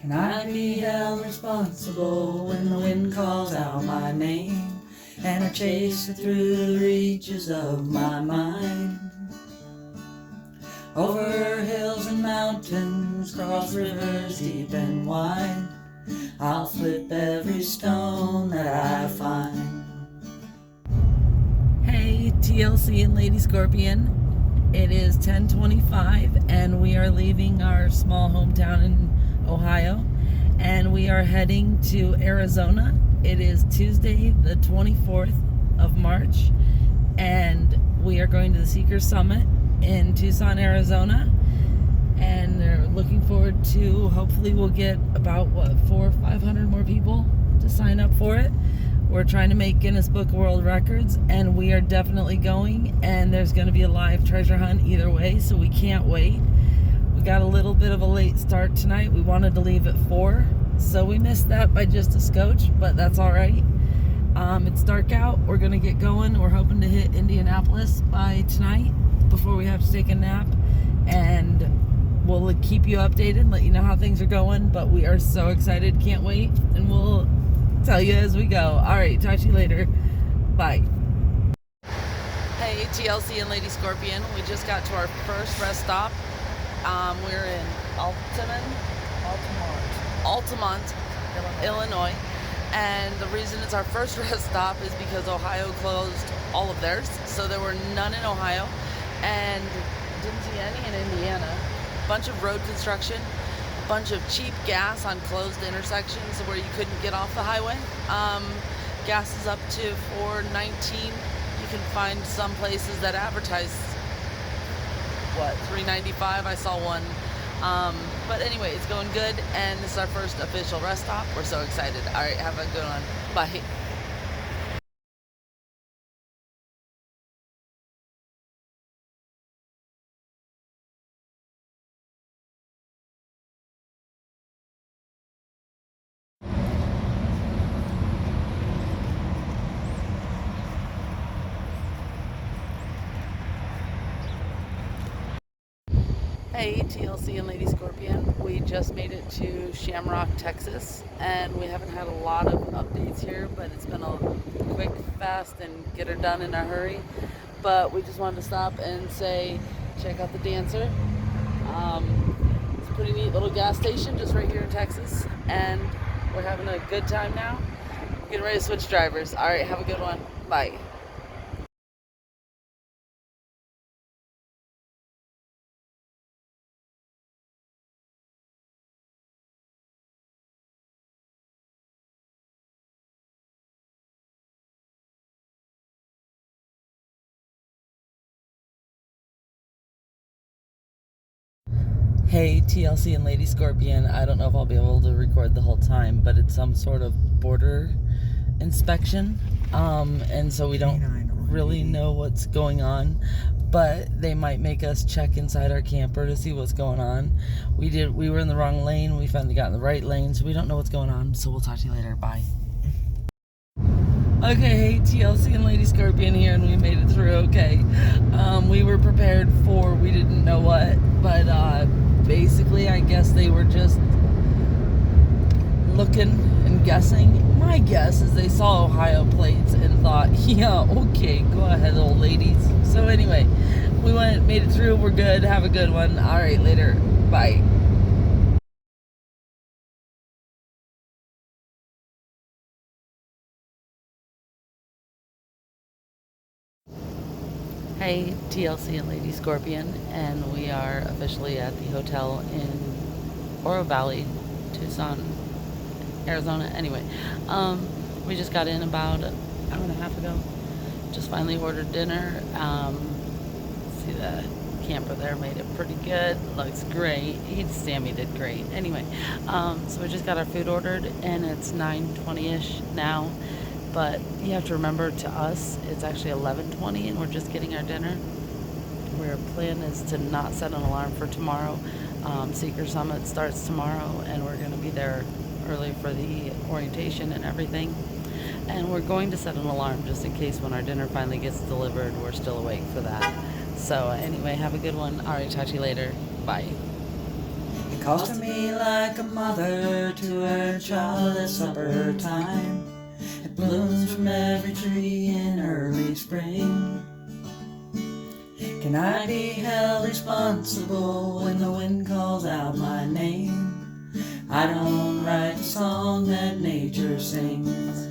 Can I be held responsible when the wind calls out my name and I chase it through the reaches of my mind? Over hills and mountains, cross rivers deep and wide, I'll flip every stone that I find. Hey, TLC and Lady Scorpion. It is 10:25 and we are leaving our small hometown in Ohio and we are heading to Arizona. It is Tuesday the 24th of March and we are going to the Seeker Summit in Tucson, Arizona, and they're looking forward to, hopefully we'll get about 400 or 500 more people to sign up for it. We're trying to make Guinness Book of World Records, and we are definitely going, and there's going to be a live treasure hunt either way, so we can't wait. We got a little bit of a late start tonight. We wanted to leave at 4, so we missed that by just a scotch, but that's all right. It's dark out. We're going to get going. We're hoping to hit Indianapolis by tonight before we have to take a nap, and we'll keep you updated, let you know how things are going, but we are so excited. Can't wait, and we'll tell you as we go. All right, talk to you later. Bye. Hey, TLC and Lady Scorpion. We just got to our first rest stop. We're in Altamont, Illinois. And the reason it's our first rest stop is because Ohio closed all of theirs. So there were none in Ohio and didn't see any in Indiana. Bunch of road construction. Bunch of cheap gas on closed intersections where you couldn't get off the highway. Gas is up to $4.19. You can find some places that advertise $3.95. I saw one. But anyway, it's going good, and this is our first official rest stop. We're so excited. All right, have a good one. Bye. Hey, TLC and Lady Scorpion. We just made it to Shamrock, Texas, and we haven't had a lot of updates here, but it's been a quick, fast, and get her done in a hurry. But we just wanted to stop and say, check out the Dancer. It's a pretty neat little gas station just right here in Texas, and we're having a good time now. We're getting ready to switch drivers. All right, have a good one. Bye. Hey, TLC and Lady Scorpion. I don't know if I'll be able to record the whole time, but it's some sort of border inspection. And so we don't really know what's going on, but they might make us check inside our camper to see what's going on. We were in the wrong lane. We finally got in the right lane, so we don't know what's going on. So we'll talk to you later. Bye. Okay, hey, TLC and Lady Scorpion here, and we made it through okay. We were prepared for we didn't know what, but basically I guess they were just looking and guessing. My guess is they saw Ohio plates and thought, yeah, okay, go ahead, old ladies. So anyway, we made it through, we're good, have a good one. All right, later, bye. Hey, TLC and Lady Scorpion, and we are officially at the hotel in Oro Valley, Tucson, Arizona. Anyway, we just got in about an hour and a half ago. Just finally ordered dinner. See the camper there made it pretty good. Looks great. Sammy did great. Anyway, so we just got our food ordered, and it's 9:20ish now. But you have to remember, to us, it's actually 11:20, and we're just getting our dinner. Our plan is to not set an alarm for tomorrow. Seeker Summit starts tomorrow, and we're going to be there early for the orientation and everything. And we're going to set an alarm just in case when our dinner finally gets delivered, we're still awake for that. So anyway, have a good one. All right, talk to you later. Bye. calls to me like a mother to her child at supper time. It blooms from every tree in early spring. Can I be held responsible when the wind calls out my name? I don't write the song that nature sings.